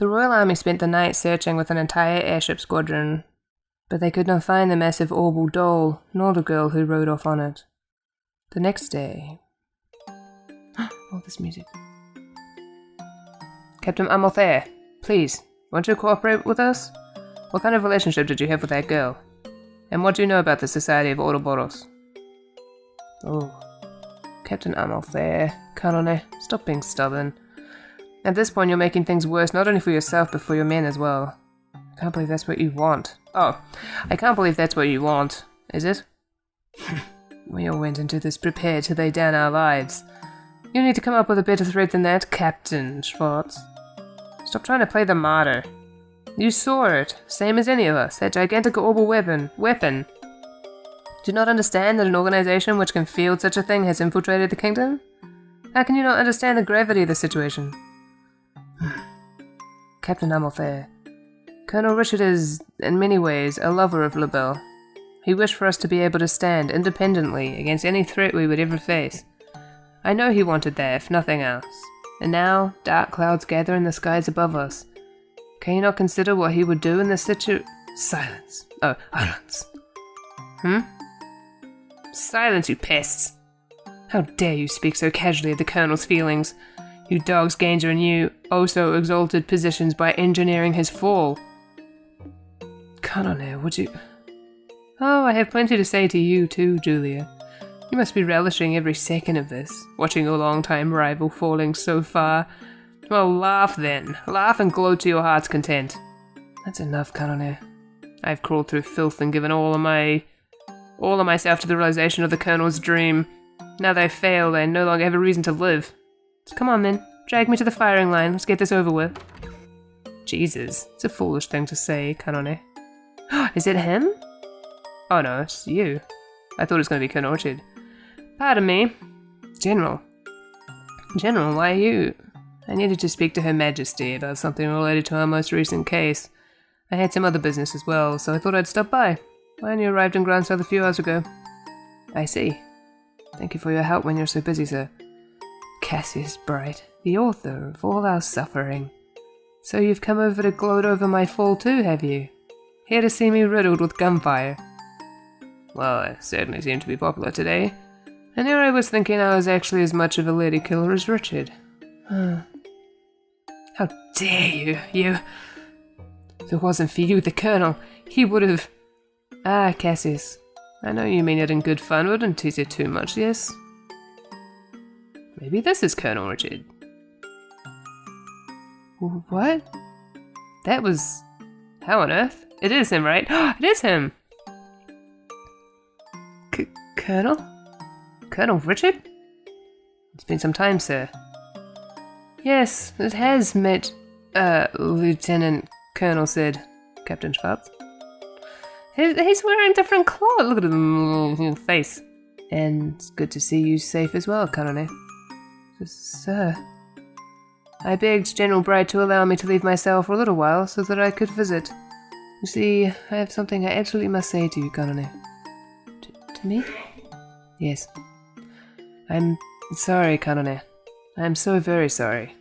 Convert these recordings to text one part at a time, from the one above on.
The Royal Army spent the night searching with an entire airship squadron, but they could not find the massive orbal doll, nor the girl who rode off on it. The next day... all this music. Captain Amalthair, please, won't you cooperate with us? What kind of relationship did you have with that girl? And what do you know about the Society of Ouroboros? Oh, Captain Amalthair, Colonel, stop being stubborn. At this point you're making things worse not only for yourself but for your men as well. I can't believe that's what you want. Oh, I can't believe that's what you want, is it? We all went into this prepared to lay down our lives. You need to come up with a better threat than that, Captain Schwartz. Stop trying to play the martyr. You saw it, same as any of us, that gigantic orbal weapon. Do you not understand that an organization which can field such a thing has infiltrated the kingdom? How can you not understand the gravity of the situation? Captain Amalthair, Colonel Richard is, in many ways, a lover of LaBelle. He wished for us to be able to stand independently against any threat we would ever face. I know he wanted that, if nothing else. And now, dark clouds gather in the skies above us. Can you not consider what he would do in this Silence. Oh, silence. Silence, you pests! How dare you speak so casually of the Colonel's feelings? You dogs gained your new, oh so exalted positions by engineering his fall. Colonel, would you... Oh, I have plenty to say to you too, Julia. You must be relishing every second of this, watching your long-time rival falling so far. Well, laugh then. Laugh and gloat to your heart's content. That's enough, Colonel. I've crawled through filth and given all of myself to the realization of the Colonel's dream. Now that I've failed, I no longer have a reason to live. So come on then, drag me to the firing line. Let's get this over with. Jesus, it's a foolish thing to say, Colonel. Is it him? Oh no, it's you. I thought it was going to be Colonel Richard. Pardon me. General, why are you... I needed to speak to Her Majesty about something related to our most recent case. I had some other business as well, so I thought I'd stop by. I only arrived in Grand South a few hours ago. I see. Thank you for your help when you're so busy, sir. Cassius Bright, the author of all our suffering. So you've come over to gloat over my fall too, have you? Here to see me riddled with gunfire. Well, I certainly seem to be popular today. And here I was thinking I was actually as much of a lady killer as Richard. How dare you, If it wasn't for you, the Colonel, he would have... Ah, Cassius, I know you mean it in good fun, wouldn't tease it too much, yes? Maybe this is Colonel Richard. What? That was... How on earth? It is him, right? It is him! Colonel? Colonel Richard? It's been some time, sir. Yes, it has met, Lieutenant Colonel said, Captain Schwartz. He's wearing different clothes. Look at his face. And it's good to see you safe as well, Colonel. Sir. I begged General Bright to allow me to leave my cell for a little while so that I could visit. You see, I have something I absolutely must say to you, Colonel. To me? Yes. I'm sorry, Colonel. I'm so very sorry.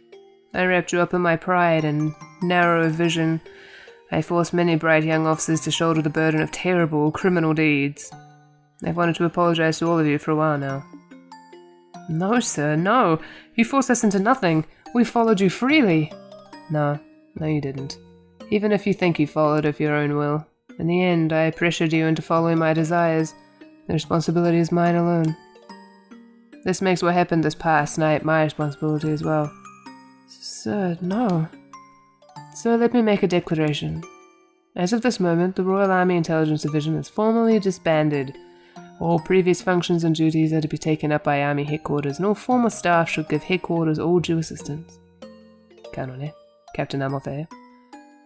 I wrapped you up in my pride and narrow vision. I forced many bright young officers to shoulder the burden of terrible criminal deeds. I've wanted to apologize to all of you for a while now. No, sir, no. You forced us into nothing. We followed you freely. No, you didn't. Even if you think you followed of your own will. In the end, I pressured you into following my desires. The responsibility is mine alone. This makes what happened this past night my responsibility as well. Sir, no. So let me make a declaration. As of this moment, the Royal Army Intelligence Division is formally disbanded. All previous functions and duties are to be taken up by Army Headquarters, and all former staff should give Headquarters all due assistance. Colonel, Captain Amalthair,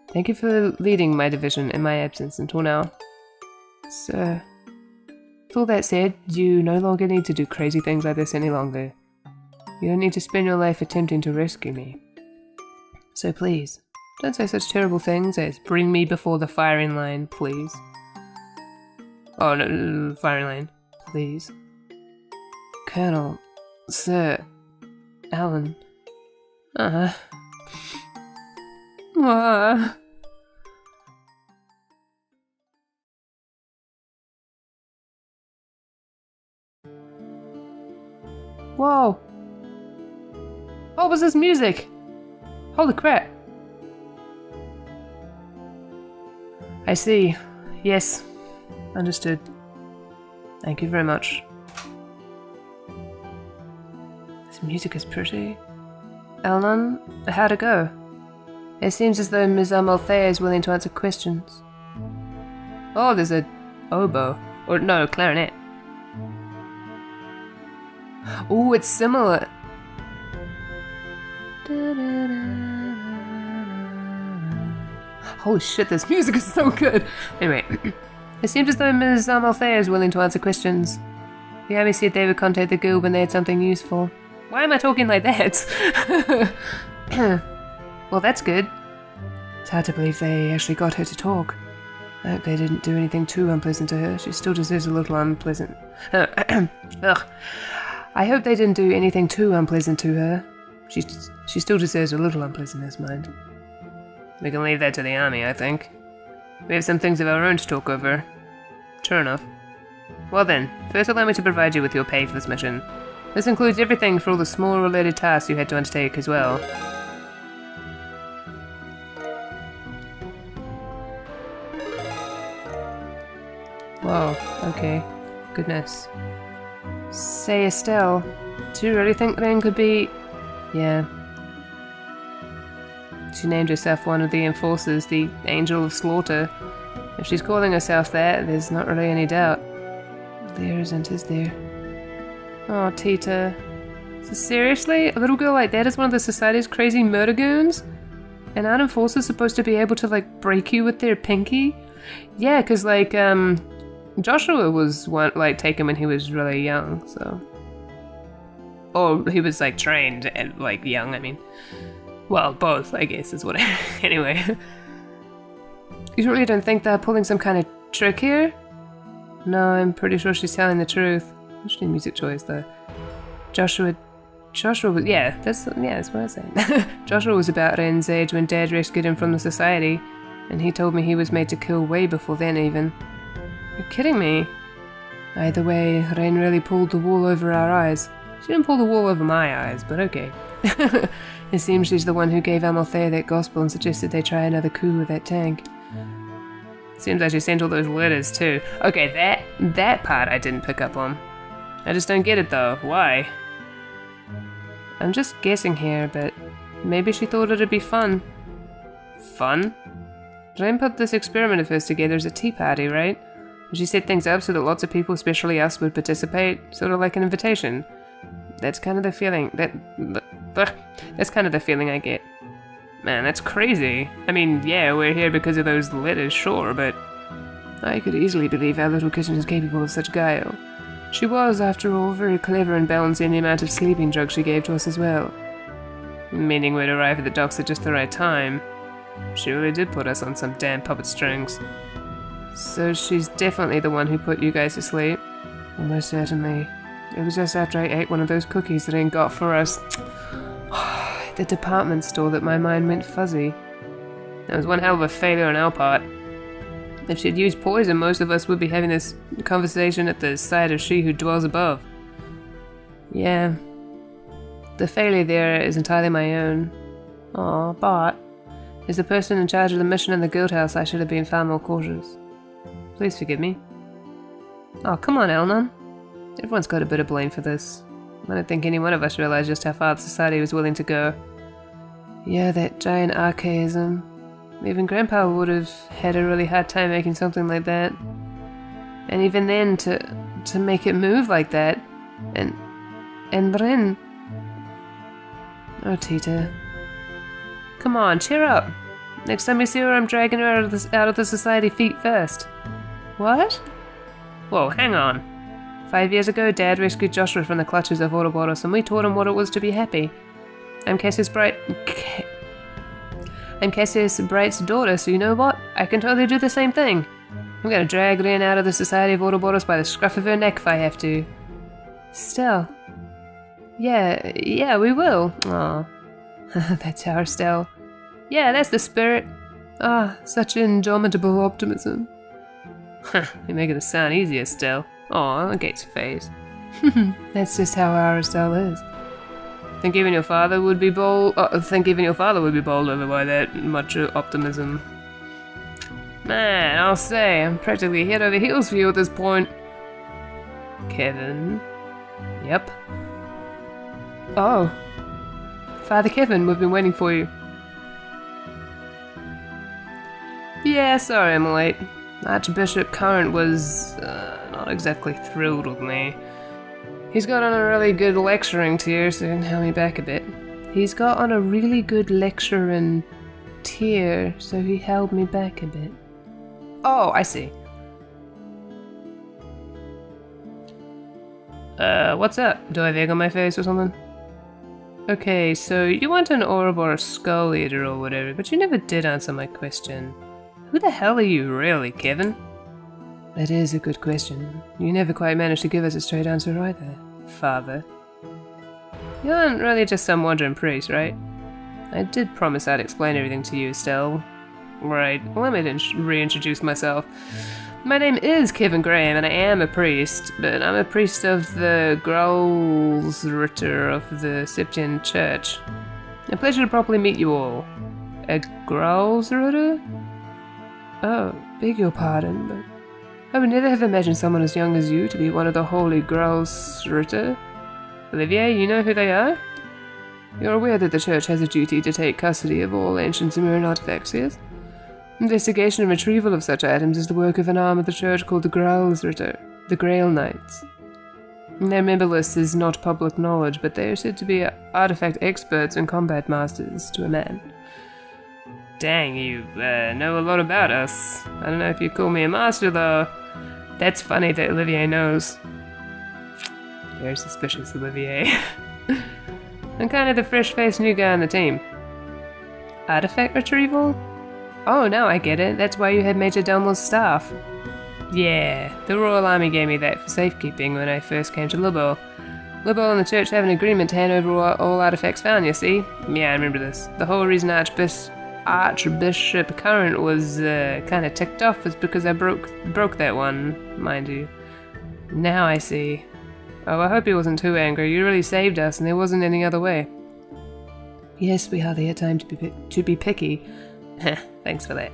thank you for leading my division in my absence until now. Sir, with all that said, you no longer need to do crazy things like this any longer. You don't need to spend your life attempting to rescue me. So please, don't say such terrible things as bring me before the firing line, please. Oh, no, firing line, please. Colonel, Sir, Alan. Ah. Whoa! What was this music? Holy crap! I see. Yes. Understood. Thank you very much. This music is pretty. Elnan, how'd it go? It seems as though Ms. Amalthea is willing to answer questions. Oh, there's a oboe. Or no, clarinet. Oh, it's similar. Holy shit, this music is so good. Anyway, it seems as though Ms. Amalthea is willing to answer questions. The army said they would contact the guild when they had something useful. Why am I talking like that? Well, that's good. It's hard to believe they actually got her to talk. I hope they didn't do anything too unpleasant to her. She still deserves a little unpleasant. Ugh. I hope they didn't do anything too unpleasant to her. She still deserves a little unpleasantness, mind. We can leave that to the army, I think. We have some things of our own to talk over. Sure enough. Well then, first allow me to provide you with your pay for this mission. This includes everything for all the small related tasks you had to undertake as well. Whoa, okay. Goodness. Say, Estelle, do you really think Ren could be... Yeah. She named herself one of the enforcers, the Angel of Slaughter. If she's calling herself that, there's not really any doubt. There isn't, is there? Oh, Tita. So seriously? A little girl like that is one of the Society's crazy murder goons? And aren't enforcers supposed to be able to, like, break you with their pinky? Yeah, because, like, Joshua was, taken when he was really young, so... Or he was, like, trained and, like, young, I mean. Well, both, I guess, is what I... Anyway. You really don't think they're pulling some kind of trick here? No, I'm pretty sure she's telling the truth. Interesting music choice, though. Joshua was... Yeah, that's what I was saying. Joshua was about Ren's age when Dad rescued him from the Society, and he told me he was made to kill way before then, even. You're kidding me? Either way, Ren really pulled the wool over our eyes. She didn't pull the wool over my eyes, but okay. It seems she's the one who gave Amalthea that gospel and suggested they try another coup with that tank. Seems like she sent all those letters too. Okay, that part I didn't pick up on. I just don't get it though. Why? I'm just guessing here, but maybe she thought it'd be fun. Fun? Ren put this experiment of hers together as a tea party, right? She set things up so that lots of people, especially us, would participate, sort of like an invitation. That's kind of the feeling that's kind of the feeling I get. Man, that's crazy. I mean, yeah, we're here because of those letters, sure, but I could easily believe our little kitten is capable of such guile. She was, after all, very clever in balancing the amount of sleeping drugs she gave to us as well. Meaning we'd arrive at the docks at just the right time. She really did put us on some damn puppet strings. So she's definitely the one who put you guys to sleep? Almost certainly. It was just after I ate one of those cookies that Aunt got for us at the department store that my mind went fuzzy. That was one hell of a failure on our part. If she'd used poison, most of us would be having this conversation at the sight of she who dwells above. Yeah. The failure there is entirely my own. Aw, but as the person in charge of the mission in the guild house, I should have been far more cautious. Please forgive me. Oh, come on, Elnan. Everyone's got a bit of blame for this. I don't think any one of us realized just how far the Society was willing to go. Yeah, that giant archaism. Even Grandpa would have had a really hard time making something like that. And even then, to make it move like that. And Ren... Oh, Tita. Come on, cheer up. Next time you see her, I'm dragging her out of the Society feet first. What? Whoa, hang on. 5 years ago, Dad rescued Joshua from the clutches of Ouroboros, and we taught him what it was to be happy. I'm Cassius Bright's daughter, so you know what? I can totally do the same thing. I'm gonna drag Ren out of the Society of Ouroboros by the scruff of her neck if I have to. Stell. Yeah, we will. Aw. That's our Stell. Yeah, that's the spirit. Ah, such indomitable optimism. You're making it sound easier still. Aw, look at his face. That's just how our style is. Think even your father would be bold over by that much optimism. Man, I'll say, I'm practically head over heels for you at this point. Kevin? Yep. Oh. Father Kevin, we've been waiting for you. Yeah, sorry I'm late. Archbishop Current was not exactly thrilled with me. He's got on a really good lecturing tier, so he can held me back a bit. Oh, I see. What's up? Do I have egg on my face or something? Okay, so you want an Ouroboros skull eater or whatever, but you never did answer my question. Who the hell are you really, Kevin? That is a good question. You never quite managed to give us a straight answer either, Father. You aren't really just some wandering priest, right? I did promise I'd explain everything to you, Estelle. Right, well, let me reintroduce myself. My name is Kevin Graham, and I am a priest, but I'm a priest of the Growlsritter of the Septian Church. A pleasure to properly meet you all. A Growlsritter? Oh, beg your pardon, but I would never have imagined someone as young as you to be one of the holy Growlsritter. Olivier, you know who they are? You're aware that the church has a duty to take custody of all ancient Sumerian artifacts, yes? Investigation and retrieval of such items is the work of an arm of the church called the Growlsritter, the Grail Knights. Their member list is not public knowledge, but they are said to be artifact experts and combat masters to a man. Dang, you know a lot about us. I don't know if you call me a master, though. That's funny that Olivier knows. Very suspicious, Olivier. I'm kind of the fresh-faced new guy on the team. Artifact retrieval? Oh, no, I get it. That's why you had Major Delmore's staff. Yeah, the Royal Army gave me that for safekeeping when I first came to LoH. LoH and the church have an agreement to hand over all artifacts found, you see? Yeah, I remember this. The whole reason Archbishop Current was kind of ticked off was because I broke that one, mind you. Now I see. Oh, I hope he wasn't too angry. You really saved us, and there wasn't any other way. Yes, we hardly had time to be picky. Thanks for that.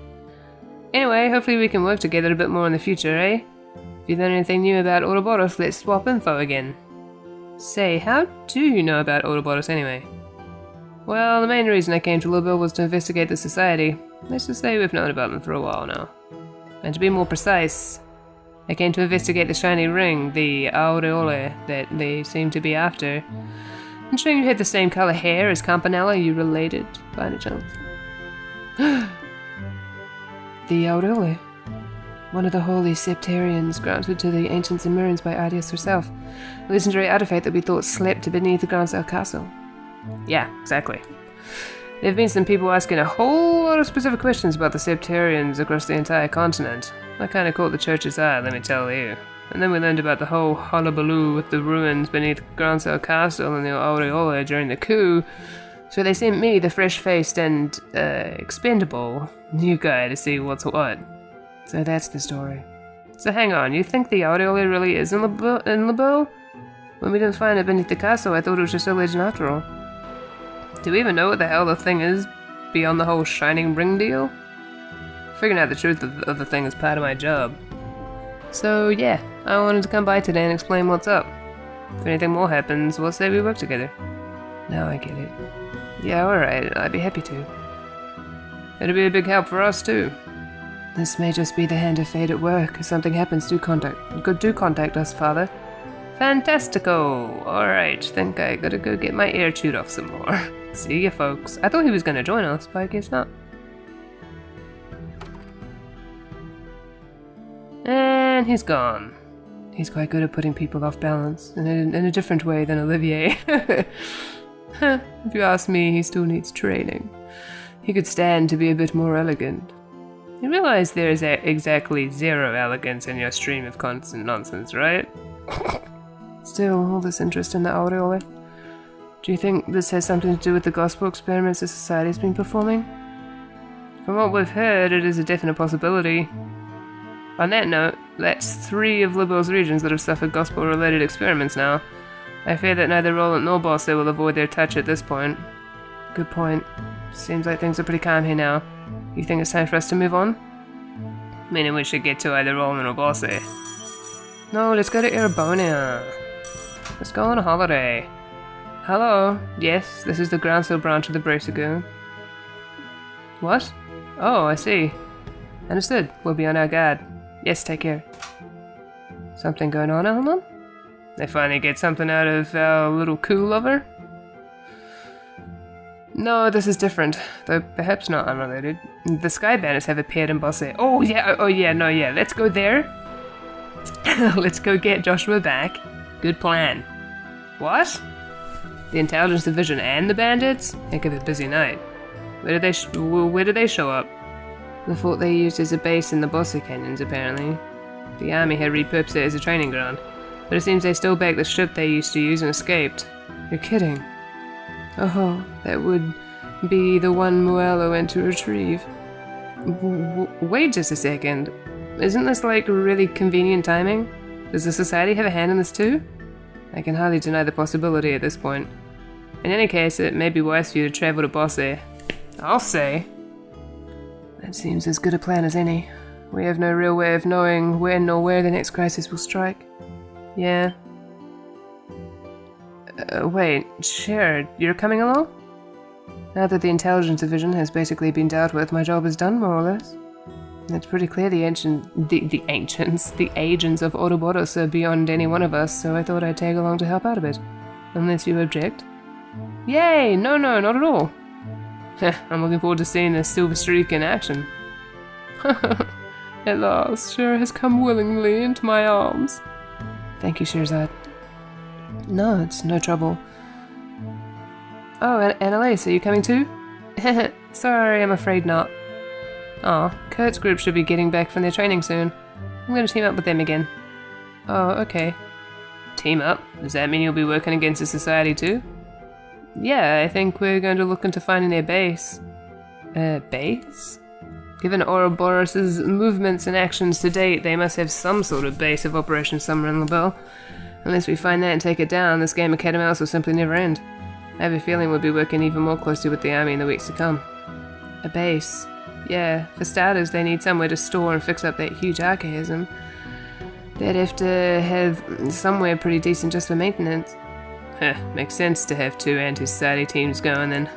Anyway, hopefully we can work together a bit more in the future, eh? If you learn anything new about Ouroboros, let's swap info again. Say, how do you know about Ouroboros anyway? Well, the main reason I came to LoH was to investigate the society. Let's just say we've known about them for a while now. And to be more precise, I came to investigate the shiny ring, the aureole, that they seem to be after. I'm sure you had the same color hair as Campanella. Are you related, by any chance? The aureole. One of the holy septarians granted to the ancient Sumerians by Adius herself. A legendary artifact that we thought slept beneath the Grand Castle. Yeah, exactly. There have been some people asking a whole lot of specific questions about the septarians across the entire continent. That kind of caught the church's eye, let me tell you. And then we learned about the whole hullabaloo with the ruins beneath Grand Castle and the aureole during the coup. So they sent me, the fresh-faced and expendable new guy, to see what's what. So that's the story. So hang on, you think the aureole really is in LoH? When we didn't find it beneath the castle, I thought it was just a legend after all. Do we even know what the hell the thing is beyond the whole shining ring deal? Figuring out the truth of the thing is part of my job. So yeah, I wanted to come by today and explain what's up. If anything more happens, we'll say we work together. Now I get it. Yeah, alright, I'd be happy to. It'll be a big help for us too. This may just be the hand of fate at work. If something happens, do contact us, Father. Fantastico! Alright, think I gotta go get my ear chewed off some more. See ya, folks. I thought he was gonna join us, but I guess not. And he's gone. He's quite good at putting people off balance, in a different way than Olivier. If you ask me, he still needs training. He could stand to be a bit more elegant. You realize there is exactly zero elegance in your stream of constant nonsense, right? Still, all this interest in the aureole. Do you think this has something to do with the gospel experiments the society's been performing? From what we've heard, it is a definite possibility. On that note, that's 3 of LoH's regions that have suffered gospel-related experiments now. I fear that neither Roland nor Bose will avoid their touch at this point. Good point. Seems like things are pretty calm here now. You think it's time for us to move on? Meaning we should get to either Roland or Bose. No, let's go to Ouroboros. Let's go on a holiday. Hello. Yes, this is the Groundsel branch of the Bracegoon. What? Oh, I see. Understood. We'll be on our guard. Yes, take care. Something going on, Elman? They finally get something out of our little coup lover? No, this is different, though perhaps not unrelated. The Sky Bandits have appeared in Bose. Oh yeah, let's go there. Let's go get Joshua back. Good plan. What? The Intelligence Division and the Bandits? Heck of a busy night. Where did they show up? The fort they used as a base in the Bose Canyons, apparently. The army had repurposed it as a training ground, but it seems they stole back the ship they used to use and escaped. You're kidding. Oh, that would be the one Muello went to retrieve. Wait just a second. Isn't this like really convenient timing? Does the Society have a hand in this too? I can hardly deny the possibility at this point. In any case, it may be wise for you to travel to Bose. I'll say. That seems as good a plan as any. We have no real way of knowing when or where the next crisis will strike. Yeah. Wait, Sherrod, you're coming along? Now that the Intelligence Division has basically been dealt with, my job is done, more or less. It's pretty clear the agents of Ouroboros are beyond any one of us, so I thought I'd tag along to help out a bit. Unless you object. Yay! No, not at all. I'm looking forward to seeing this silver streak in action. At last, Shera has come willingly into my arms. Thank you, Sherazad. No, it's no trouble. Oh, Annalise, are you coming too? Sorry, I'm afraid not. Aw, Kurt's group should be getting back from their training soon. I'm going to team up with them again. Oh, okay. Team up? Does that mean you'll be working against the Society too? Yeah, I think we're going to look into finding their base. Base? Given Ouroboros' movements and actions to date, they must have some sort of base of operations somewhere in LaBelle. Unless we find that and take it down, this game of cat and mouse will simply never end. I have a feeling we'll be working even more closely with the army in the weeks to come. A base. Yeah, for starters, they need somewhere to store and fix up that huge archaism. They'd have to have somewhere pretty decent just for maintenance. Makes sense to have 2 anti-society teams going then.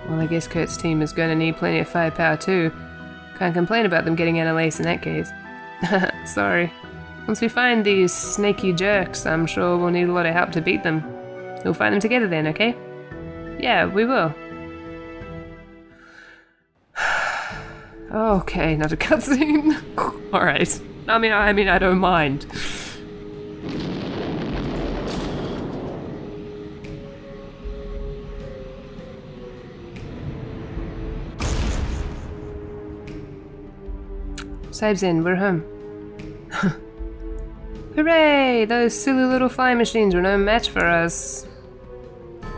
Well, I guess Kurt's team is going to need plenty of firepower too. Can't complain about them getting Annalise in that case. Sorry. Once we find these snaky jerks, I'm sure we'll need a lot of help to beat them. We'll find them together then, okay? Yeah, we will. Okay, not a cutscene. Alright. I mean, I don't mind. Save's in, we're home. Hooray! Those silly little flying machines were no match for us.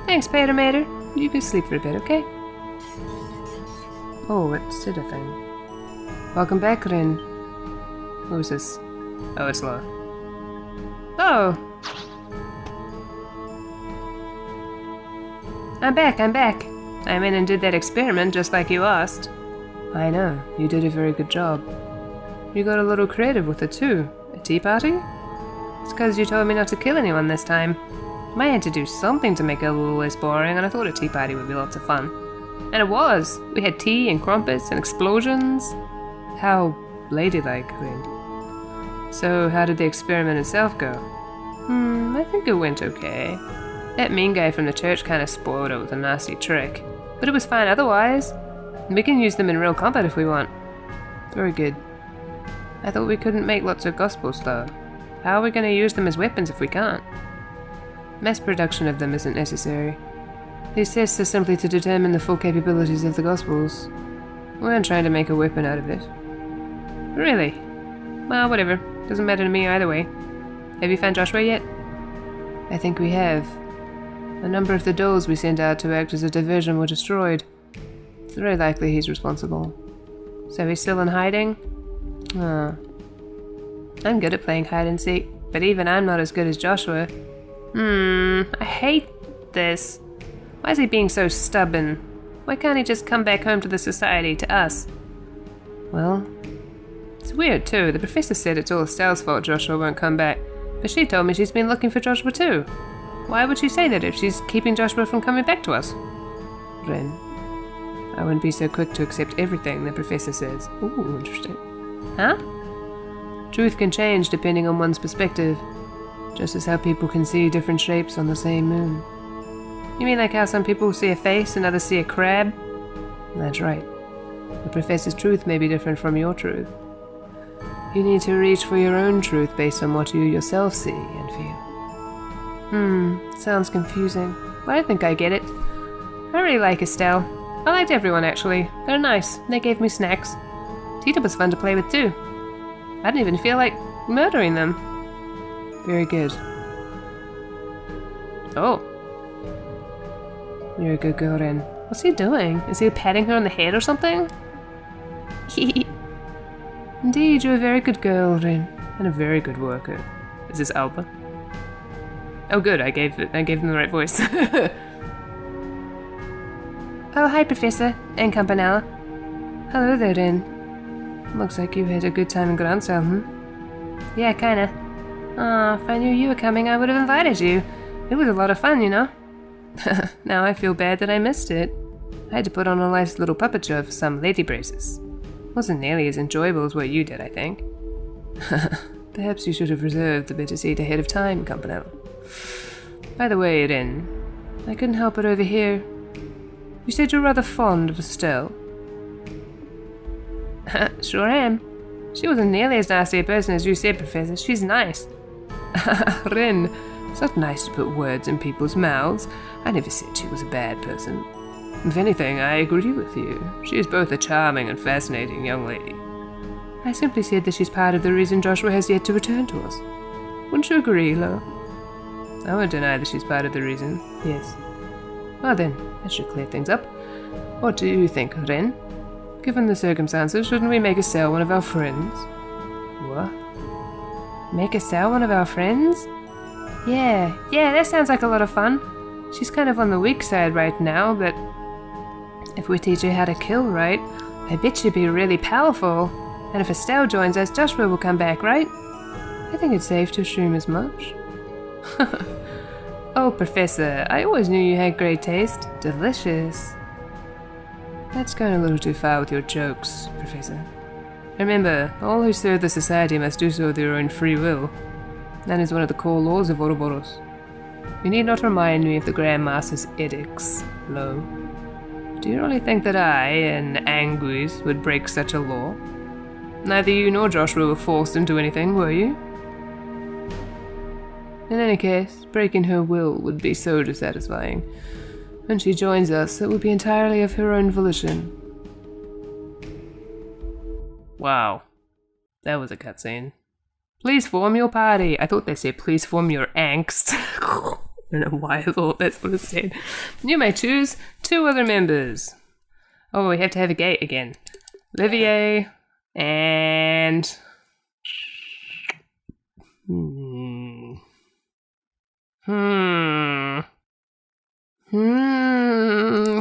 Thanks, Pater Mater. You can sleep for a bit, okay? Oh, it said a thing. Welcome back, Rin. Who is this? Oh, it's LoH. Oh! I'm back. I went and did that experiment just like you asked. I know, you did a very good job. You got a little creative with it too. A tea party? It's because you told me not to kill anyone this time. I had to do something to make it a little less boring, and I thought a tea party would be lots of fun. And it was! We had tea and crumpets and explosions. How ladylike, Rin. So, how did the experiment itself go? I think it went okay. That mean guy from the church kind of spoiled it with a nasty trick. But it was fine otherwise. We can use them in real combat if we want. Very good. I thought we couldn't make lots of gospels though. How are we going to use them as weapons if we can't? Mass production of them isn't necessary. These tests are simply to determine the full capabilities of the gospels. We aren't trying to make a weapon out of it. Really? Well, whatever. Doesn't matter to me either way. Have you found Joshua yet? I think we have. A number of the dolls we sent out to act as a diversion were destroyed. It's very likely he's responsible. So he's still in hiding? I'm good at playing hide and seek, but even I'm not as good as Joshua. I hate this. Why is he being so stubborn? Why can't he just come back home to the society, to us? Well, it's weird too. The professor said it's all Estelle's fault Joshua won't come back, but she told me she's been looking for Joshua too. Why would she say that if she's keeping Joshua from coming back to us? Ren, I wouldn't be so quick to accept everything the professor says. Ooh, interesting. Huh? Truth can change depending on one's perspective, just as how people can see different shapes on the same moon. You mean like how some people see a face and others see a crab? That's right. The professor's truth may be different from your truth. You need to reach for your own truth based on what you yourself see and feel. Sounds confusing, but I think I get it. I really like Estelle. I liked everyone actually. They're nice. They gave me snacks. Tita was fun to play with too. I didn't even feel like murdering them. Very good. Oh. You're a good girl, Ren. What's he doing? Is he patting her on the head or something? Indeed, you're a very good girl, Ren. And a very good worker. Is this Alba? Oh good, I gave them the right voice. Oh, hi, Professor. And Campanella. Hello there, Ren. Looks like you had a good time in Gransel, Yeah, kinda. Aw, if I knew you were coming, I would have invited you. It was a lot of fun, you know? Now I feel bad that I missed it. I had to put on a nice little puppet show for some lady braces. Wasn't nearly as enjoyable as what you did, I think. Perhaps you should have reserved the bitter seat ahead of time, Campanella. By the way, Ren, I couldn't help but overhear. You said you're rather fond of Estelle. Sure am. She wasn't nearly as nasty a person as you said, Professor. She's nice. Ren, it's not nice to put words in people's mouths. I never said she was a bad person. If anything, I agree with you. She is both a charming and fascinating young lady. I simply said that she's part of the reason Joshua has yet to return to us. Wouldn't you agree, Lo? I won't deny that she's part of the reason, yes. Well then, that should clear things up. What do you think, Ren? Given the circumstances, shouldn't we make Estelle one of our friends? What? Make Estelle one of our friends? Yeah, that sounds like a lot of fun. She's kind of on the weak side right now, but if we teach her how to kill right, I bet she'd be really powerful. And if Estelle joins us, Joshua will come back, right? I think it's safe to assume as much. Oh, Professor, I always knew you had great taste. Delicious. That's going a little too far with your jokes, Professor. Remember, all who serve the society must do so of their own free will. That is one of the core laws of Ouroboros. You need not remind me of the Grand Master's edicts, Lo. Do you really think that I, an Anguis, would break such a law? Neither you nor Joshua were forced into anything, were you? In any case, breaking her will would be so dissatisfying. When she joins us, it will be entirely of her own volition. Wow. That was a cutscene. Please form your party. I thought they said please form your angst. I don't know why I thought that's what it said. You may choose 2 other members. Oh, we have to have a gate again. Olivier and...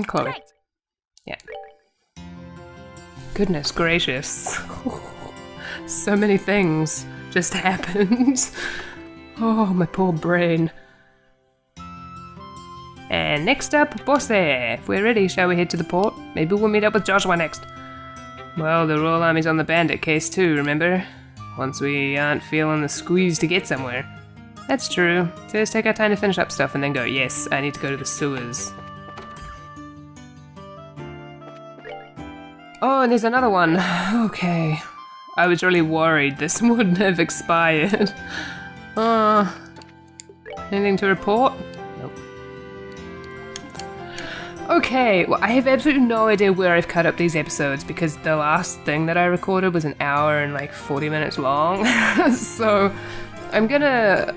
Chloe. Yeah. Goodness gracious. So many things just happened. Oh, my poor brain. And next up, Bose. If we're ready, shall we head to the port? Maybe we'll meet up with Joshua next. Well, the Royal Army's on the bandit case too, remember? Once we aren't feeling the squeeze to get somewhere. That's true. So let's take our time to finish up stuff and then go, yes, I need to go to the sewers. Oh, and there's another one. Okay. I was really worried this wouldn't have expired. Anything to report? Nope. Okay, well, I have absolutely no idea where I've cut up these episodes because the last thing that I recorded was an hour and like 40 minutes long. So I'm gonna...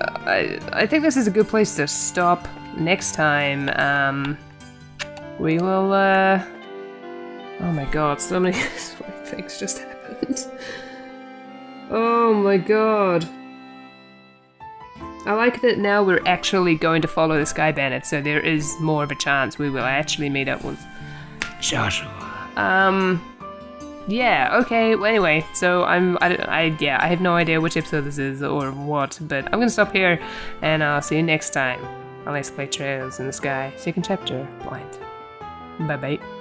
I think this is a good place to stop. Next time, we will Oh my god, so many things just happened. Oh my god. I like that now we're actually going to follow the Sky Bandit, so there is more of a chance we will actually meet up with Joshua. Yeah, okay, well, anyway, so I have no idea which episode this is or what, but I'm gonna stop here, and I'll see you next time on Let's Play Trails in the Sky, second chapter, Blind. Bye-bye.